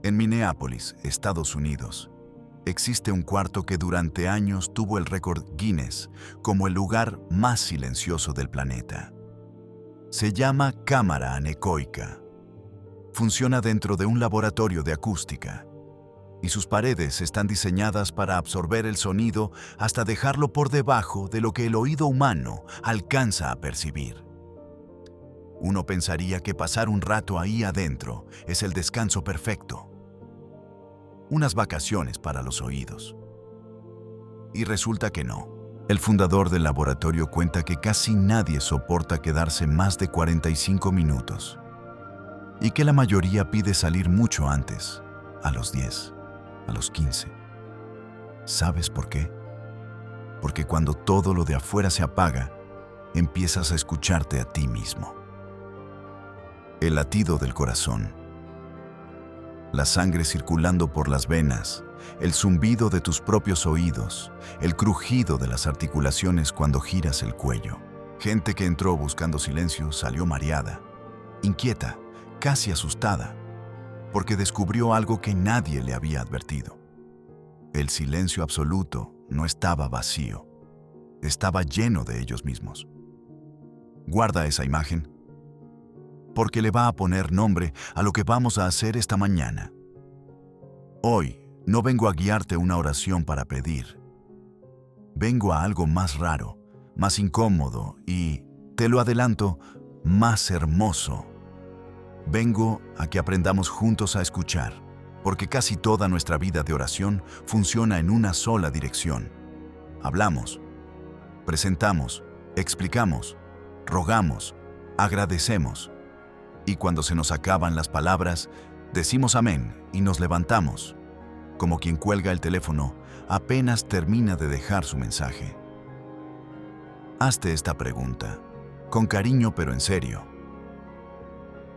En Minneapolis, Estados Unidos, existe un cuarto que durante años tuvo el récord Guinness como el lugar más silencioso del planeta. Se llama cámara anecoica. Funciona dentro de un laboratorio de acústica y sus paredes están diseñadas para absorber el sonido hasta dejarlo por debajo de lo que el oído humano alcanza a percibir. Uno pensaría que pasar un rato ahí adentro es el descanso perfecto. Unas vacaciones para los oídos. Y resulta que no. El fundador del laboratorio cuenta que casi nadie soporta quedarse más de 45 minutos y que la mayoría pide salir mucho antes, a los 10, a los 15. ¿Sabes por qué? Porque cuando todo lo de afuera se apaga, empiezas a escucharte a ti mismo. El latido del corazón, la sangre circulando por las venas, el zumbido de tus propios oídos, el crujido de las articulaciones cuando giras el cuello. Gente que entró buscando silencio salió mareada, inquieta, casi asustada, porque descubrió algo que nadie le había advertido. El silencio absoluto no estaba vacío, estaba lleno de ellos mismos. Guarda esa imagen, porque le va a poner nombre a lo que vamos a hacer esta mañana. Hoy no vengo a guiarte una oración para pedir. Vengo a algo más raro, más incómodo y, te lo adelanto, más hermoso. Vengo a que aprendamos juntos a escuchar, porque casi toda nuestra vida de oración funciona en una sola dirección. Hablamos, presentamos, explicamos, rogamos, agradecemos. Y cuando se nos acaban las palabras, decimos amén y nos levantamos, como quien cuelga el teléfono apenas termina de dejar su mensaje. Hazte esta pregunta, con cariño pero en serio.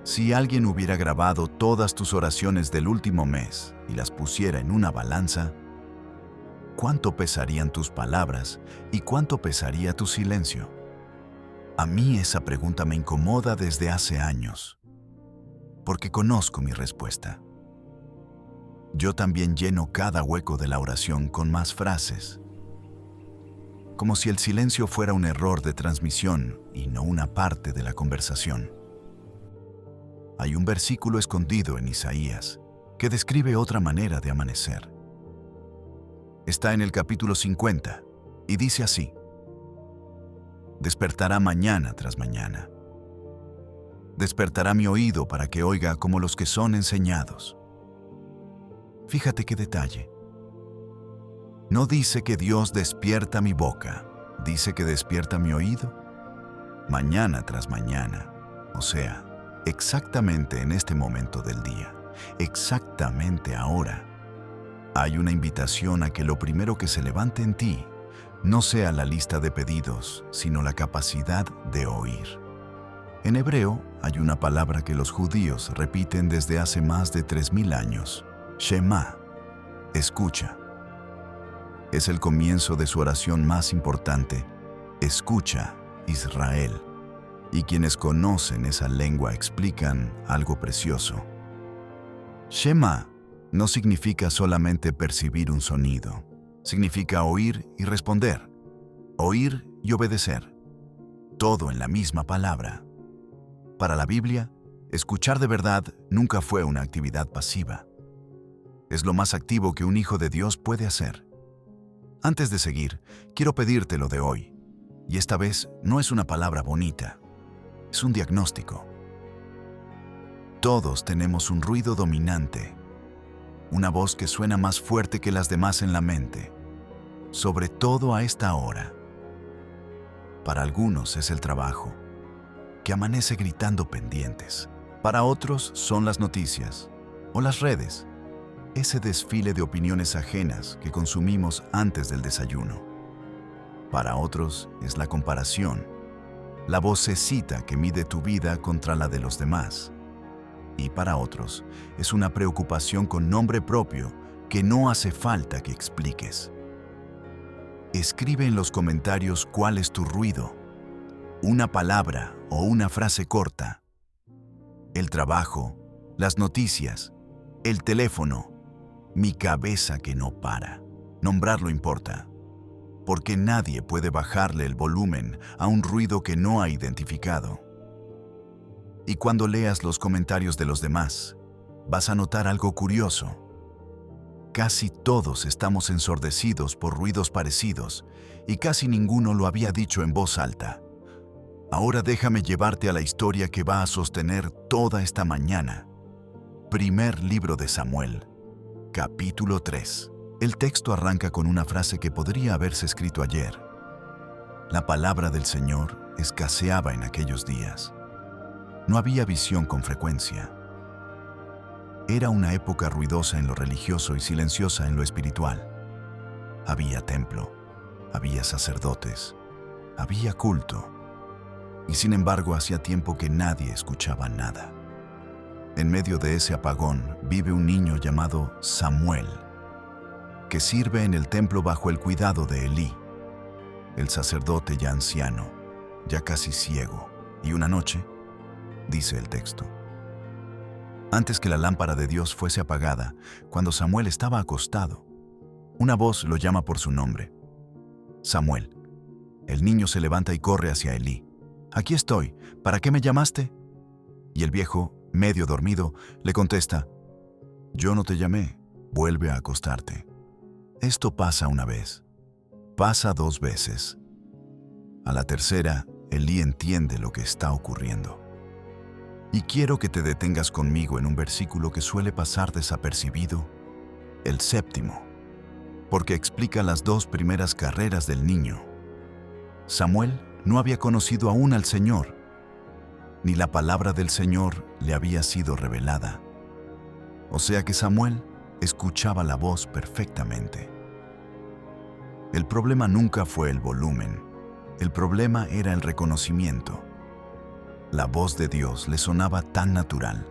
Si alguien hubiera grabado todas tus oraciones del último mes y las pusiera en una balanza, ¿cuánto pesarían tus palabras y cuánto pesaría tu silencio? A mí esa pregunta me incomoda desde hace años, porque conozco mi respuesta. Yo también lleno cada hueco de la oración con más frases, como si el silencio fuera un error de transmisión y no una parte de la conversación. Hay un versículo escondido en Isaías que describe otra manera de amanecer. Está en el capítulo 50 y dice así: despertará mañana tras mañana. Despertará mi oído para que oiga como los que son enseñados. Fíjate qué detalle. No dice que Dios despierta mi boca, dice que despierta mi oído. Mañana tras mañana, o sea, exactamente en este momento del día, exactamente ahora. Hay una invitación a que lo primero que se levante en ti no sea la lista de pedidos, sino la capacidad de oír. En hebreo hay una palabra que los judíos repiten desde hace más de 3000 años. Shema, escucha. Es el comienzo de su oración más importante. Escucha, Israel. Y quienes conocen esa lengua explican algo precioso. Shema no significa solamente percibir un sonido. Significa oír y responder, oír y obedecer, todo en la misma palabra. Para la Biblia, escuchar de verdad nunca fue una actividad pasiva. Es lo más activo que un hijo de Dios puede hacer. Antes de seguir, quiero pedirte lo de hoy, y esta vez no es una palabra bonita, es un diagnóstico. Todos tenemos un ruido dominante, una voz que suena más fuerte que las demás en la mente, sobre todo a esta hora. Para algunos es el trabajo, que amanece gritando pendientes. Para otros son las noticias o las redes, ese desfile de opiniones ajenas que consumimos antes del desayuno. Para otros es la comparación, la vocecita que mide tu vida contra la de los demás. Y para otros es una preocupación con nombre propio que no hace falta que expliques. Escribe en los comentarios cuál es tu ruido, una palabra o una frase corta. El trabajo, las noticias, El teléfono, mi cabeza que no para. Nombrarlo importa, porque nadie puede bajarle el volumen a un ruido que no ha identificado. Y cuando leas los comentarios de los demás, vas a notar algo curioso. Casi todos estamos ensordecidos por ruidos parecidos y casi ninguno lo había dicho en voz alta. Ahora déjame llevarte a la historia que va a sostener toda esta mañana. Primer libro de Samuel, capítulo 3. El texto arranca con una frase que podría haberse escrito ayer. La palabra del Señor escaseaba en aquellos días. No había visión con frecuencia. Era una época ruidosa en lo religioso y silenciosa en lo espiritual. Había templo, había sacerdotes, había culto. Y sin embargo, hacía tiempo que nadie escuchaba nada. En medio de ese apagón vive un niño llamado Samuel, que sirve en el templo bajo el cuidado de Elí, el sacerdote ya anciano, ya casi ciego. Y una noche, dice el texto, antes que la lámpara de Dios fuese apagada, cuando Samuel estaba acostado, una voz lo llama por su nombre. Samuel. El niño se levanta y corre hacia Elí. Aquí estoy, ¿para qué me llamaste? Y el viejo, medio dormido, le contesta, yo no te llamé, vuelve a acostarte. Esto pasa una vez, pasa 2 veces. A la tercera, Elí entiende lo que está ocurriendo. Y quiero que te detengas conmigo en un versículo que suele pasar desapercibido, el 7º, porque explica las 2 primeras carreras del niño. Samuel no había conocido aún al Señor, ni la palabra del Señor le había sido revelada. O sea que Samuel escuchaba la voz perfectamente. El problema nunca fue el volumen, el problema era el reconocimiento. La voz de Dios le sonaba tan natural,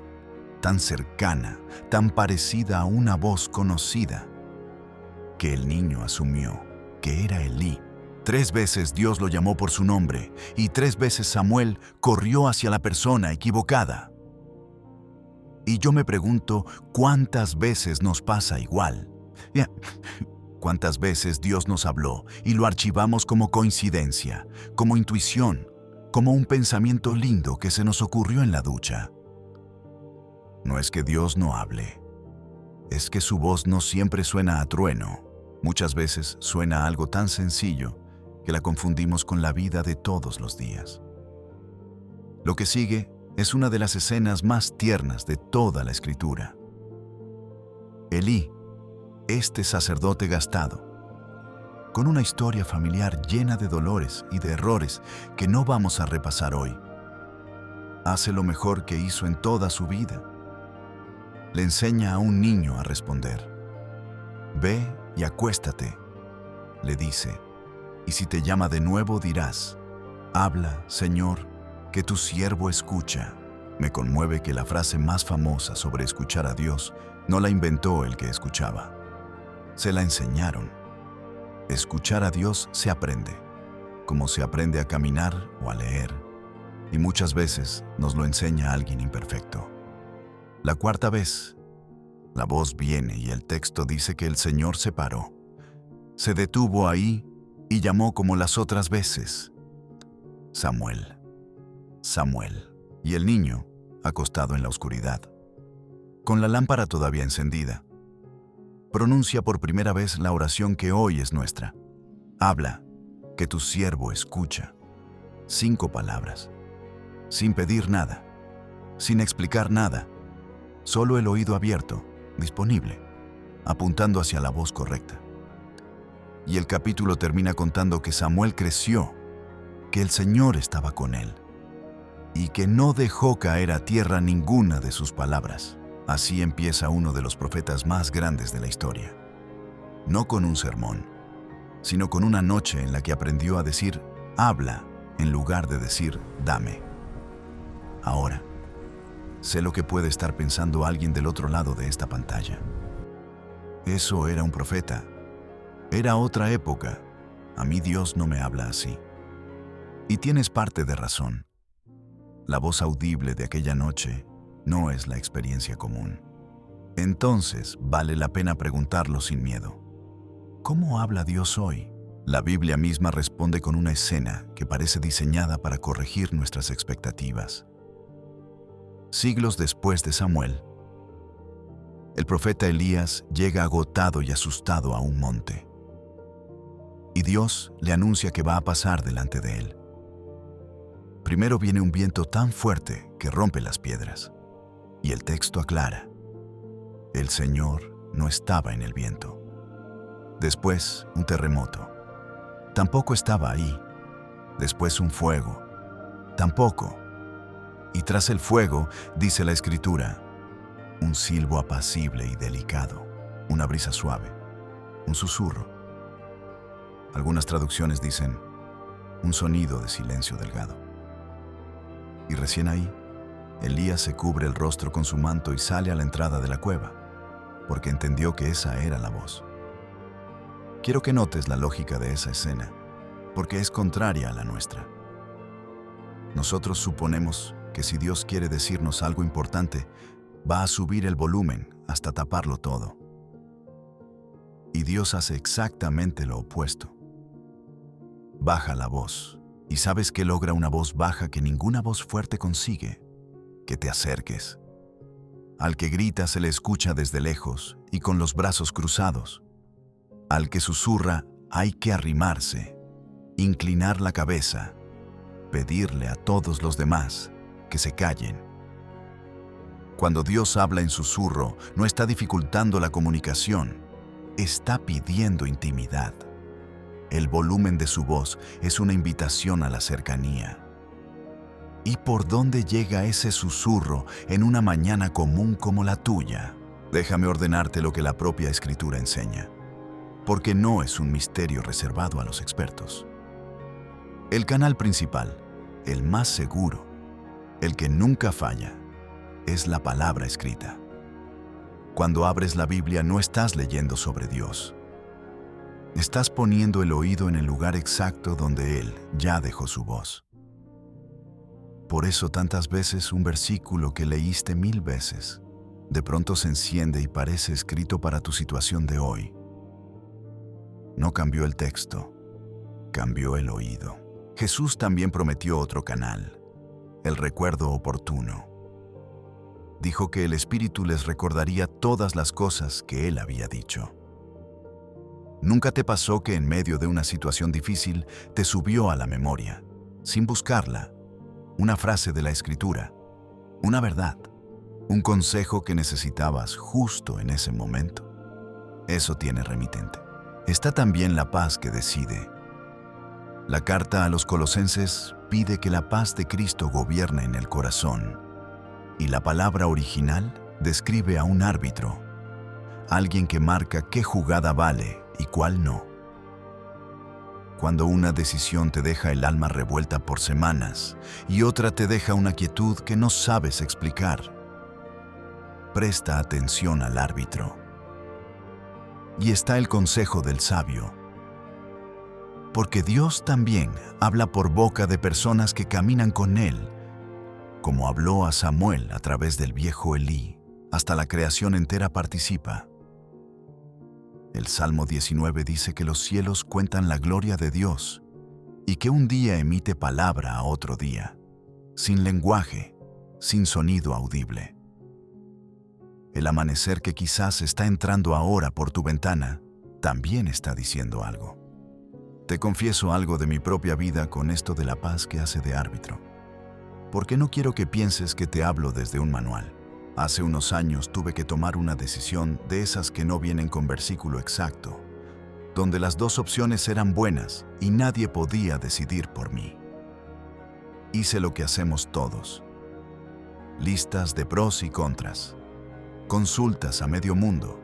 tan cercana, tan parecida a una voz conocida, que el niño asumió que era Elí. 3 veces Dios lo llamó por su nombre y 3 veces Samuel corrió hacia la persona equivocada. Y yo me pregunto, ¿cuántas veces nos pasa igual? ¿Cuántas veces Dios nos habló y lo archivamos como coincidencia, como intuición, como un pensamiento lindo que se nos ocurrió en la ducha? No es que Dios no hable, es que su voz no siempre suena a trueno. Muchas veces suena a algo tan sencillo que la confundimos con la vida de todos los días. Lo que sigue es una de las escenas más tiernas de toda la Escritura. Elí, este sacerdote gastado, con una historia familiar llena de dolores y de errores que no vamos a repasar hoy, hace lo mejor que hizo en toda su vida. Le enseña a un niño a responder. Ve y acuéstate, le dice, y si te llama de nuevo dirás, habla, Señor, que tu siervo escucha. Me conmueve que la frase más famosa sobre escuchar a Dios no la inventó el que escuchaba. Se la enseñaron. Escuchar a Dios se aprende, como se aprende a caminar o a leer, y muchas veces nos lo enseña alguien imperfecto. La 4ª vez, la voz viene y el texto dice que el Señor se paró. Se detuvo ahí y llamó como las otras veces. Samuel, Samuel. Y el niño, acostado en la oscuridad, con la lámpara todavía encendida, pronuncia por primera vez la oración que hoy es nuestra. Habla, que tu siervo escucha. 5 palabras, sin pedir nada, sin explicar nada, solo el oído abierto, disponible, apuntando hacia la voz correcta. Y el capítulo termina contando que Samuel creció, que el Señor estaba con él y que no dejó caer a tierra ninguna de sus palabras. Así empieza uno de los profetas más grandes de la historia. No con un sermón, sino con una noche en la que aprendió a decir habla en lugar de decir dame. Ahora, sé lo que puede estar pensando alguien del otro lado de esta pantalla. Eso era un profeta. Era otra época. A mí Dios no me habla así. Y tienes parte de razón. La voz audible de aquella noche no es la experiencia común. Entonces vale la pena preguntarlo sin miedo. ¿Cómo habla Dios hoy? La Biblia misma responde con una escena que parece diseñada para corregir nuestras expectativas. Siglos después de Samuel, el profeta Elías llega agotado y asustado a un monte. Y Dios le anuncia que va a pasar delante de él. Primero viene un viento tan fuerte que rompe las piedras. Y el texto aclara: el Señor no estaba en el viento. Después, un terremoto. Tampoco estaba ahí. Después un fuego. Tampoco. Y tras el fuego, dice la Escritura, un silbo apacible y delicado, una brisa suave, un susurro. Algunas traducciones dicen, un sonido de silencio delgado. Y recién ahí, Elías se cubre el rostro con su manto y sale a la entrada de la cueva, porque entendió que esa era la voz. Quiero que notes la lógica de esa escena, porque es contraria a la nuestra. Nosotros suponemos que si Dios quiere decirnos algo importante, va a subir el volumen hasta taparlo todo. Y Dios hace exactamente lo opuesto. Baja la voz. ¿Y sabes qué logra una voz baja que ninguna voz fuerte consigue? Que te acerques. Al que grita se le escucha desde lejos y con los brazos cruzados. Al que susurra hay que arrimarse, inclinar la cabeza, pedirle a todos los demás que se callen. Cuando Dios habla en susurro, no está dificultando la comunicación, está pidiendo intimidad. El volumen de su voz es una invitación a la cercanía. ¿Y por dónde llega ese susurro en una mañana común como la tuya? Déjame ordenarte lo que la propia Escritura enseña, porque no es un misterio reservado a los expertos. El canal principal, el más seguro, el que nunca falla, es la palabra escrita. Cuando abres la Biblia no estás leyendo sobre Dios. Estás poniendo el oído en el lugar exacto donde Él ya dejó su voz. Por eso tantas veces un versículo que leíste 1000 veces, de pronto se enciende y parece escrito para tu situación de hoy. No cambió el texto, cambió el oído. Jesús también prometió otro canal, el recuerdo oportuno. Dijo que el Espíritu les recordaría todas las cosas que Él había dicho. ¿Nunca te pasó que en medio de una situación difícil te subió a la memoria, sin buscarla, una frase de la Escritura, una verdad, un consejo que necesitabas justo en ese momento? Eso tiene remitente. Está también la paz que decide. La carta a los Colosenses pide que la paz de Cristo gobierne en el corazón, y la palabra original describe a un árbitro, alguien que marca qué jugada vale y cuál no. Cuando una decisión te deja el alma revuelta por semanas y otra te deja una quietud que no sabes explicar, presta atención al árbitro. Y está el consejo del sabio. Porque Dios también habla por boca de personas que caminan con Él, como habló a Samuel a través del viejo Elí. Hasta la creación entera participa. El Salmo 19 dice que los cielos cuentan la gloria de Dios y que un día emite palabra a otro día, sin lenguaje, sin sonido audible. El amanecer que quizás está entrando ahora por tu ventana también está diciendo algo. Te confieso algo de mi propia vida con esto de la paz que hace de árbitro, porque no quiero que pienses que te hablo desde un manual. Hace unos años tuve que tomar una decisión de esas que no vienen con versículo exacto, donde las dos opciones eran buenas y nadie podía decidir por mí. Hice lo que hacemos todos. Listas de pros y contras, consultas a medio mundo,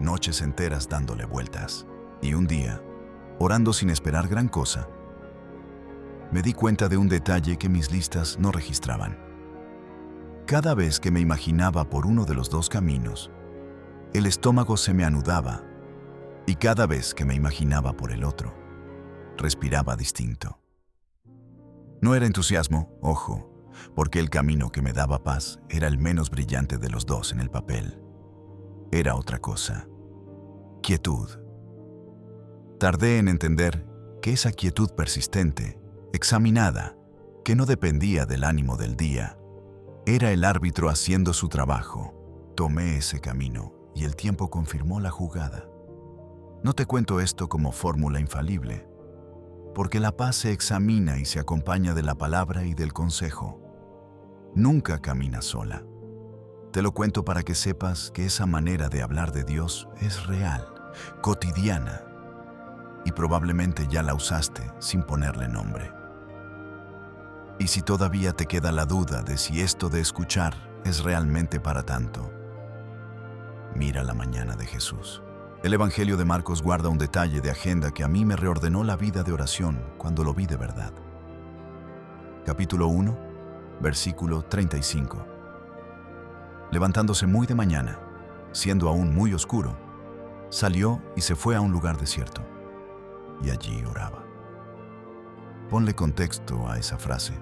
noches enteras dándole vueltas. Y un día, orando sin esperar gran cosa, me di cuenta de un detalle que mis listas no registraban. Cada vez que me imaginaba por uno de los dos caminos, el estómago se me anudaba, y cada vez que me imaginaba por el otro, respiraba distinto. No era entusiasmo, ojo, porque el camino que me daba paz era el menos brillante de los dos en el papel. era otra cosa. Quietud. Tardé en entender que esa quietud persistente, examinada, que no dependía del ánimo del día, era el árbitro haciendo su trabajo. Tomé ese camino y el tiempo confirmó la jugada. No te cuento esto como fórmula infalible, porque la paz se examina y se acompaña de la palabra y del consejo. Nunca camina sola. Te lo cuento para que sepas que esa manera de hablar de Dios es real, cotidiana, y probablemente ya la usaste sin ponerle nombre. Y si todavía te queda la duda de si esto de escuchar es realmente para tanto, mira la mañana de Jesús. El Evangelio de Marcos guarda un detalle de agenda que a mí me reordenó la vida de oración cuando lo vi de verdad. Capítulo 1, versículo 35. Levantándose muy de mañana, siendo aún muy oscuro, salió y se fue a un lugar desierto, y allí oraba. Ponle contexto a esa frase.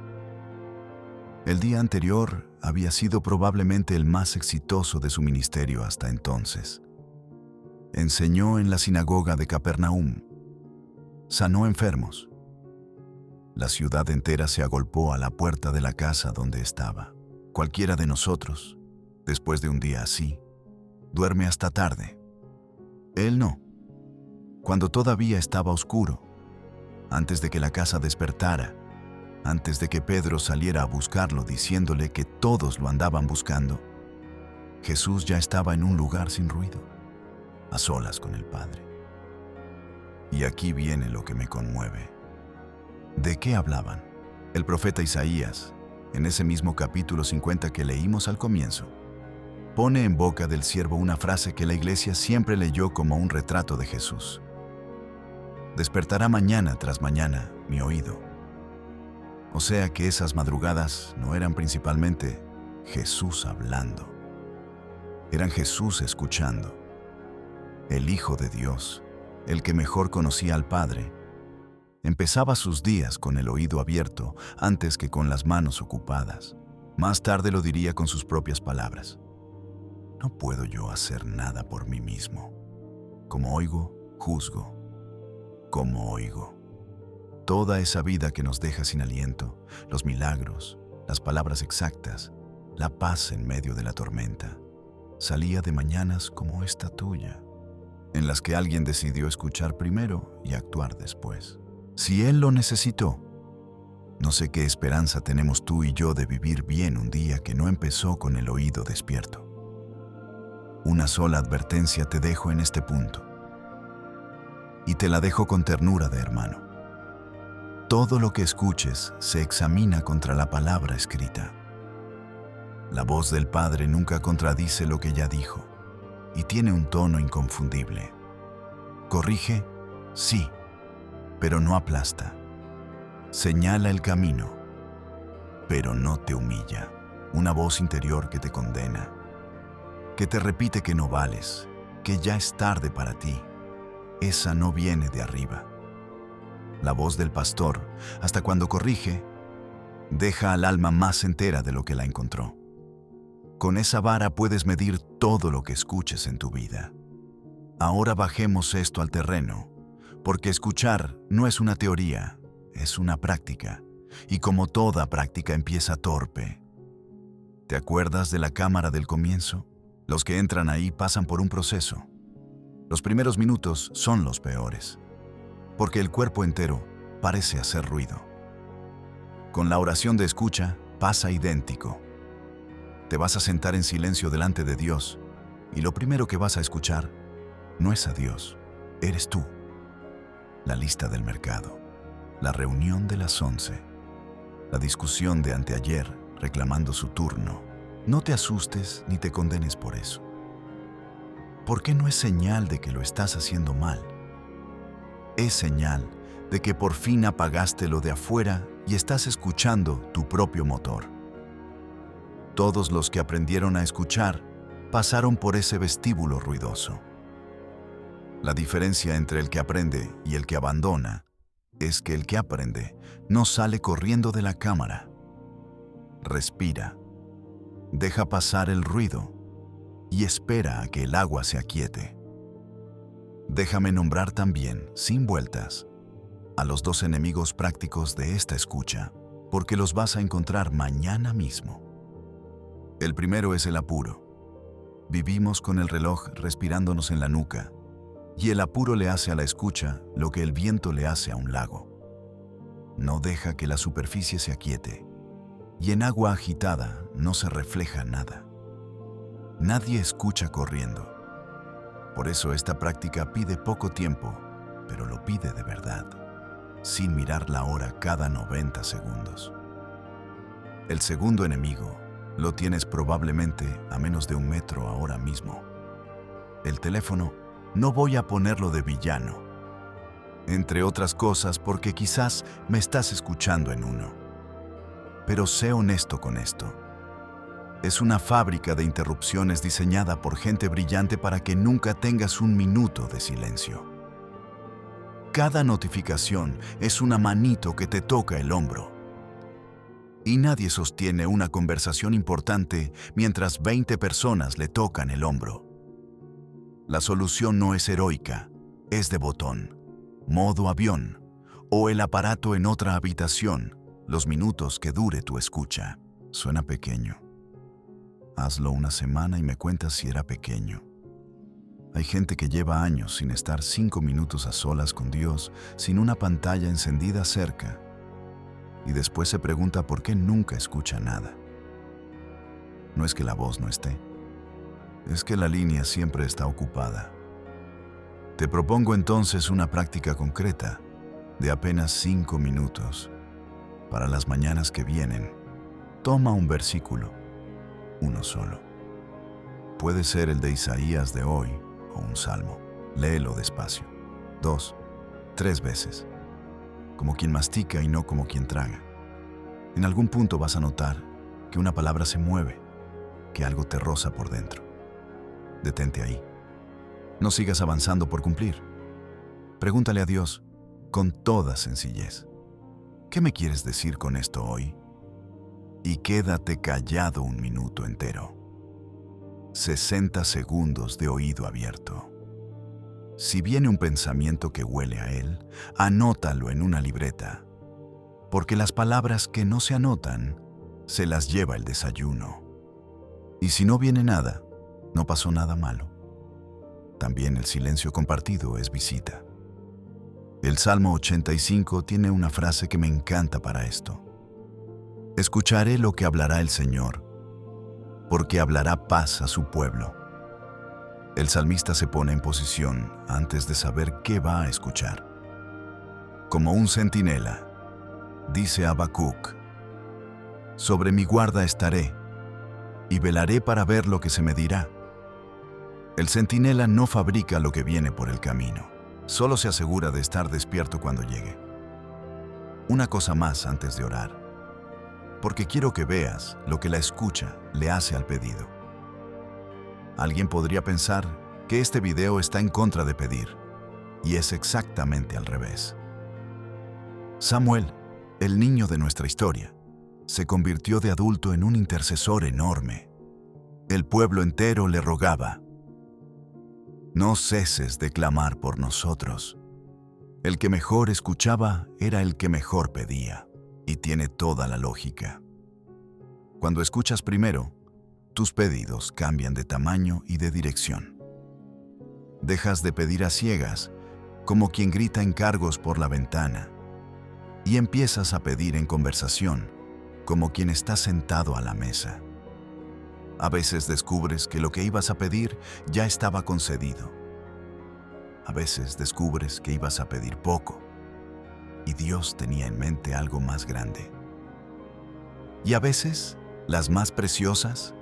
El día anterior había sido probablemente el más exitoso de su ministerio hasta entonces. Enseñó en la sinagoga de Capernaum. Sanó enfermos. La ciudad entera se agolpó a la puerta de la casa donde estaba. Cualquiera de nosotros, después de un día así, duerme hasta tarde. Él no. Cuando todavía estaba oscuro, antes de que la casa despertara, antes de que Pedro saliera a buscarlo diciéndole que todos lo andaban buscando, Jesús ya estaba en un lugar sin ruido, a solas con el Padre. Y aquí viene lo que me conmueve. ¿De qué hablaban? El profeta Isaías, en ese mismo capítulo 50 que leímos al comienzo, pone en boca del siervo una frase que la iglesia siempre leyó como un retrato de Jesús. Despertará mañana tras mañana mi oído. O sea que esas madrugadas no eran principalmente Jesús hablando. Eran Jesús escuchando. El Hijo de Dios, el que mejor conocía al Padre, empezaba sus días con el oído abierto antes que con las manos ocupadas. Más tarde lo diría con sus propias palabras. No puedo yo hacer nada por mí mismo. Como oigo, juzgo. Como oigo. Toda esa vida que nos deja sin aliento, los milagros, las palabras exactas, la paz en medio de la tormenta, salía de mañanas como esta tuya, en las que alguien decidió escuchar primero y actuar después. Si Él lo necesitó, no sé qué esperanza tenemos tú y yo de vivir bien un día que no empezó con el oído despierto. Una sola advertencia te dejo en este punto, y te la dejo con ternura de hermano. Todo lo que escuches se examina contra la palabra escrita. La voz del Padre nunca contradice lo que ya dijo, y tiene un tono inconfundible. Corrige, sí, pero no aplasta. Señala el camino, pero no te humilla. Una voz interior que te condena, que te repite que no vales, que ya es tarde para ti. Esa no viene de arriba. La voz del pastor, hasta cuando corrige, deja al alma más entera de lo que la encontró. Con esa vara puedes medir todo lo que escuches en tu vida. Ahora bajemos esto al terreno, porque escuchar no es una teoría, es una práctica, y como toda práctica empieza torpe. ¿Te acuerdas de la cámara del comienzo? Los que entran ahí pasan por un proceso. Los primeros minutos son los peores, porque el cuerpo entero parece hacer ruido. Con la oración de escucha pasa idéntico. Te vas a sentar en silencio delante de Dios y lo primero que vas a escuchar no es a Dios, eres tú. La lista del mercado, la reunión de las 11, la discusión de anteayer reclamando su turno. No te asustes ni te condenes por eso. ¿Por qué no es señal de que lo estás haciendo mal? Es señal de que por fin apagaste lo de afuera y estás escuchando tu propio motor. Todos los que aprendieron a escuchar pasaron por ese vestíbulo ruidoso. La diferencia entre el que aprende y el que abandona es que el que aprende no sale corriendo de la cámara. Respira, deja pasar el ruido y espera a que el agua se aquiete. Déjame nombrar también, sin vueltas, a los 2 enemigos prácticos de esta escucha, porque los vas a encontrar mañana mismo. El primero es el apuro. Vivimos con el reloj respirándonos en la nuca, y el apuro le hace a la escucha lo que el viento le hace a un lago. No deja que la superficie se aquiete, y en agua agitada no se refleja nada. Nadie escucha corriendo. Por eso esta práctica pide poco tiempo, pero lo pide de verdad, sin mirar la hora cada 90 segundos. El segundo enemigo lo tienes probablemente a menos de 1 metro ahora mismo. El teléfono, no voy a ponerlo de villano, entre otras cosas porque quizás me estás escuchando en uno. Pero sé honesto con esto. Es una fábrica de interrupciones diseñada por gente brillante para que nunca tengas 1 minuto de silencio. Cada notificación es una manito que te toca el hombro. Y nadie sostiene una conversación importante mientras 20 personas le tocan el hombro. La solución no es heroica, es de botón, modo avión, o el aparato en otra habitación, los minutos que dure tu escucha. Suena pequeño. Hazlo una semana y me cuentas si era pequeño. Hay gente que lleva años sin estar 5 minutos a solas con Dios, sin una pantalla encendida cerca, y después se pregunta por qué nunca escucha nada. No es que la voz no esté, es que la línea siempre está ocupada. Te propongo entonces una práctica concreta de apenas 5 minutos. Para las mañanas que vienen, toma un versículo, uno solo. Puede ser el de Isaías de hoy o un salmo. Léelo despacio, 2, 3 veces, como quien mastica y no como quien traga. En algún punto vas a notar que una palabra se mueve, que algo te roza por dentro. Detente ahí. No sigas avanzando por cumplir. Pregúntale a Dios con toda sencillez: ¿qué me quieres decir con esto hoy? Y quédate callado 1 minuto entero. 60 segundos de oído abierto. Si viene un pensamiento que huele a él, anótalo en una libreta, porque las palabras que no se anotan se las lleva el desayuno. Y si no viene nada, no pasó nada malo. También el silencio compartido es visita. El Salmo 85 tiene una frase que me encanta para esto. Escucharé lo que hablará el Señor, porque hablará paz a su pueblo. El salmista se pone en posición antes de saber qué va a escuchar. Como un centinela, dice Habacuc: sobre mi guarda estaré, y velaré para ver lo que se me dirá. El centinela no fabrica lo que viene por el camino, solo se asegura de estar despierto cuando llegue. Una cosa más antes de orar, porque quiero que veas lo que la escucha le hace al pedido. Alguien podría pensar que este video está en contra de pedir, y es exactamente al revés. Samuel, el niño de nuestra historia, se convirtió de adulto en un intercesor enorme. El pueblo entero le rogaba: no ceses de clamar por nosotros. El que mejor escuchaba era el que mejor pedía, y tiene toda la lógica. Cuando escuchas primero, tus pedidos cambian de tamaño y de dirección. Dejas de pedir a ciegas, como quien grita encargos por la ventana, y empiezas a pedir en conversación, como quien está sentado a la mesa. A veces descubres que lo que ibas a pedir ya estaba concedido. A veces descubres que ibas a pedir poco, y Dios tenía en mente algo más grande. Y a veces, las más preciosas,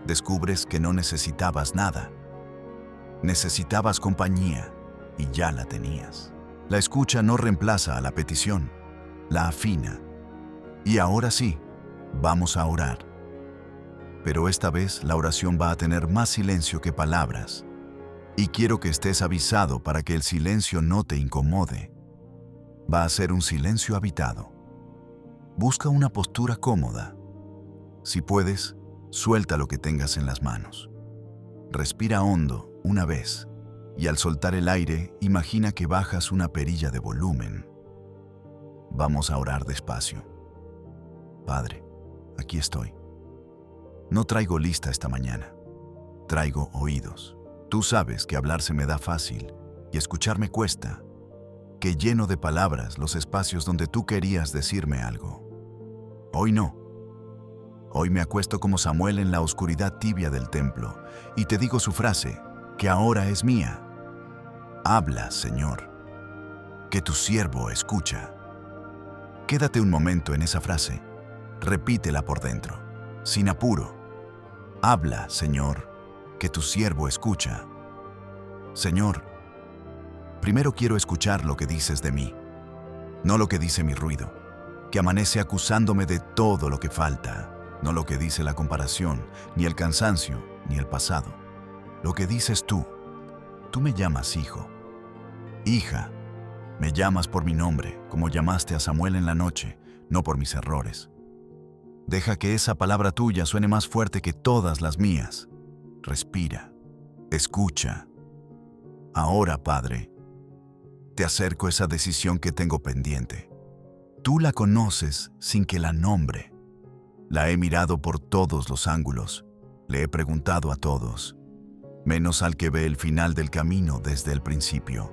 descubres que no necesitabas nada. Necesitabas compañía, y ya la tenías. La escucha no reemplaza a la petición, la afina. Y ahora sí, vamos a orar. Pero esta vez la oración va a tener más silencio que palabras. Y quiero que estés avisado para que el silencio no te incomode. Va a ser un silencio habitado. Busca una postura cómoda. Si puedes, suelta lo que tengas en las manos. Respira hondo una vez y al soltar el aire, imagina que bajas una perilla de volumen. Vamos a orar despacio. Padre, aquí estoy. No traigo lista esta mañana. Traigo oídos. Tú sabes que hablar se me da fácil y escuchar me cuesta. Que lleno de palabras los espacios donde tú querías decirme algo. Hoy no. Hoy me acuesto como Samuel en la oscuridad tibia del templo y te digo su frase, que ahora es mía. Habla, Señor, que tu siervo escucha. Quédate un momento en esa frase. Repítela por dentro, sin apuro. Habla, Señor, que tu siervo escucha. Señor, primero quiero escuchar lo que dices de mí, no lo que dice mi ruido, que amanece acusándome de todo lo que falta, no lo que dice la comparación, ni el cansancio, ni el pasado. Lo que dices tú. Tú me llamas hijo. Hija, me llamas por mi nombre, como llamaste a Samuel en la noche, no por mis errores. Deja que esa palabra tuya suene más fuerte que todas las mías. Respira, escucha. Ahora, Padre, te acerco esa decisión que tengo pendiente. Tú la conoces sin que la nombre. La he mirado por todos los ángulos. Le he preguntado a todos, menos al que ve el final del camino desde el principio.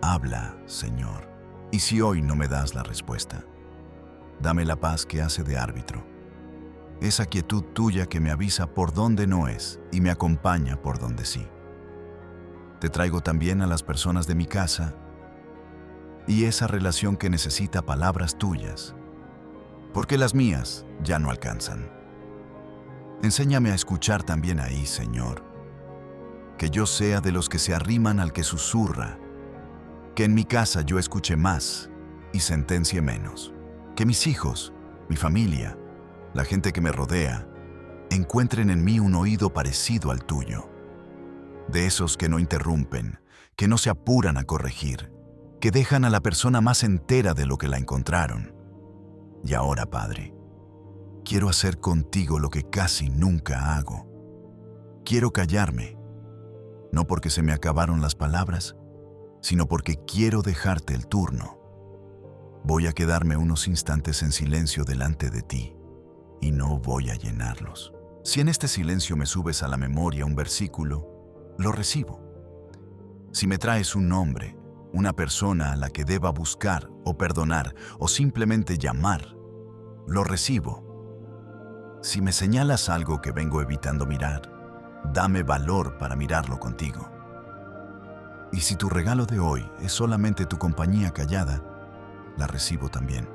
Habla, Señor. Y si hoy no me das la respuesta, dame la paz que hace de árbitro. Esa quietud tuya que me avisa por dónde no es y me acompaña por donde sí. Te traigo también a las personas de mi casa y esa relación que necesita palabras tuyas, porque las mías ya no alcanzan. Enséñame a escuchar también ahí, Señor. Que yo sea de los que se arriman al que susurra. Que en mi casa yo escuche más y sentencie menos. Que mis hijos, mi familia, la gente que me rodea, encuentren en mí un oído parecido al tuyo. De esos que no interrumpen, que no se apuran a corregir, que dejan a la persona más entera de lo que la encontraron. Y ahora, Padre, quiero hacer contigo lo que casi nunca hago. Quiero callarme, no porque se me acabaron las palabras, sino porque quiero dejarte el turno. Voy a quedarme unos instantes en silencio delante de ti y no voy a llenarlos. Si en este silencio me subes a la memoria un versículo, lo recibo. Si me traes un nombre, una persona a la que deba buscar o perdonar o simplemente llamar, lo recibo. Si me señalas algo que vengo evitando mirar, dame valor para mirarlo contigo. Y si tu regalo de hoy es solamente tu compañía callada, la recibo también.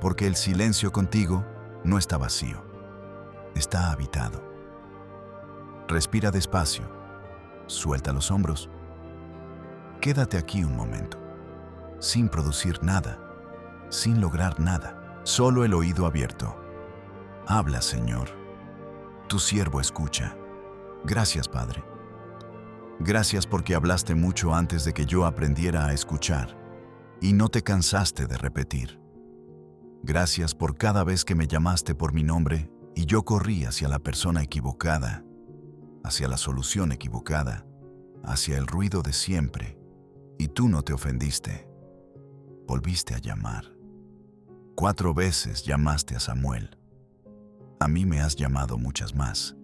Porque el silencio contigo no está vacío, está habitado. Respira despacio, suelta los hombros. Quédate aquí un momento, sin producir nada, sin lograr nada, solo el oído abierto. Habla, Señor. Tu siervo escucha. Gracias, Padre. Gracias porque hablaste mucho antes de que yo aprendiera a escuchar y no te cansaste de repetir. Gracias por cada vez que me llamaste por mi nombre y yo corrí hacia la persona equivocada, hacia la solución equivocada, hacia el ruido de siempre, y tú no te ofendiste. Volviste a llamar. 4 veces llamaste a Samuel. A mí me has llamado muchas más,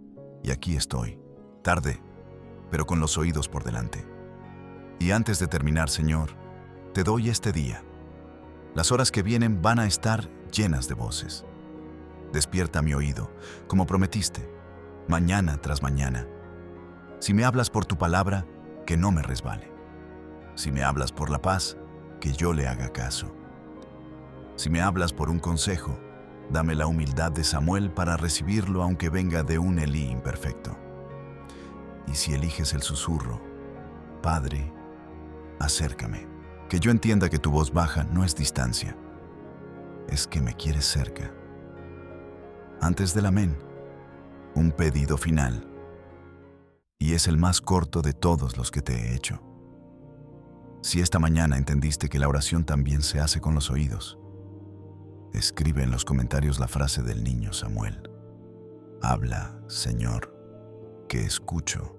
y aquí estoy, tarde, pero con los oídos por delante. Y antes de terminar, Señor, te doy este día. Las horas que vienen van a estar llenas de voces. Despierta mi oído, como prometiste, mañana tras mañana. Si me hablas por tu palabra, que no me resbale. Si me hablas por la paz, que yo le haga caso. Si me hablas por un consejo, dame la humildad de Samuel para recibirlo aunque venga de un Elí imperfecto. Y si eliges el susurro, Padre, acércame. Que yo entienda que tu voz baja no es distancia, es que me quieres cerca. Antes del amén, un pedido final. Y es el más corto de todos los que te he hecho. Si esta mañana entendiste que la oración también se hace con los oídos, escribe en los comentarios la frase del niño Samuel. Habla, Señor, que escucho.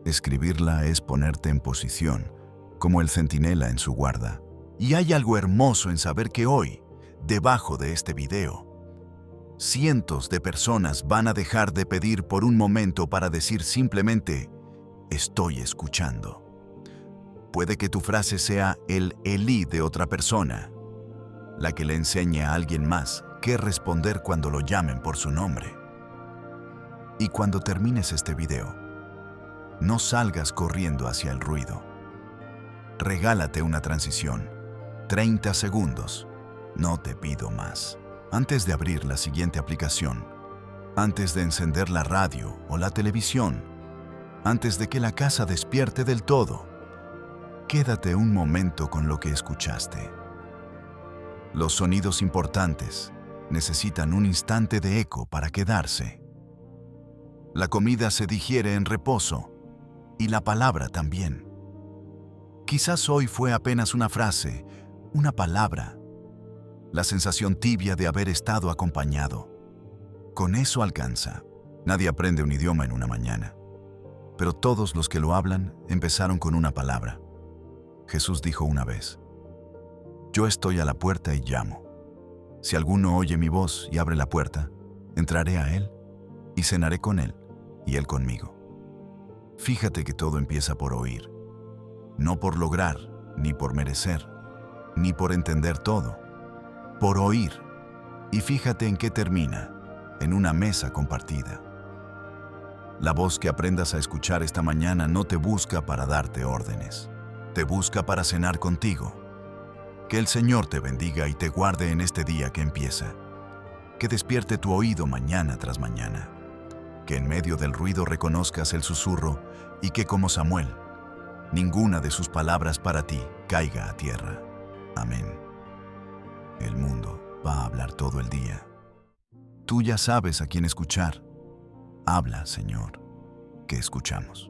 Escribirla es ponerte en posición, como el centinela en su guarda. Y hay algo hermoso en saber que hoy, debajo de este video, cientos de personas van a dejar de pedir por un momento para decir simplemente, estoy escuchando. Puede que tu frase sea el Elí de otra persona, la que le enseñe a alguien más qué responder cuando lo llamen por su nombre. Y cuando termines este video, no salgas corriendo hacia el ruido. Regálate una transición. 30 segundos. No te pido más. Antes de abrir la siguiente aplicación, antes de encender la radio o la televisión, antes de que la casa despierte del todo, quédate un momento con lo que escuchaste. Los sonidos importantes necesitan un instante de eco para quedarse. La comida se digiere en reposo y la palabra también. Quizás hoy fue apenas una frase, una palabra, la sensación tibia de haber estado acompañado. Con eso alcanza. Nadie aprende un idioma en una mañana, pero todos los que lo hablan empezaron con una palabra. Jesús dijo una vez, yo estoy a la puerta y llamo. Si alguno oye mi voz y abre la puerta, entraré a él y cenaré con él y él conmigo. Fíjate que todo empieza por oír, no por lograr, ni por merecer, ni por entender todo, por oír. Y fíjate en qué termina, en una mesa compartida. La voz que aprendas a escuchar esta mañana no te busca para darte órdenes, te busca para cenar contigo. Que el Señor te bendiga y te guarde en este día que empieza. Que despierte tu oído mañana tras mañana. Que en medio del ruido reconozcas el susurro y que como Samuel, ninguna de sus palabras para ti caiga a tierra. Amén. El mundo va a hablar todo el día. Tú ya sabes a quién escuchar. Habla, Señor, que escuchamos.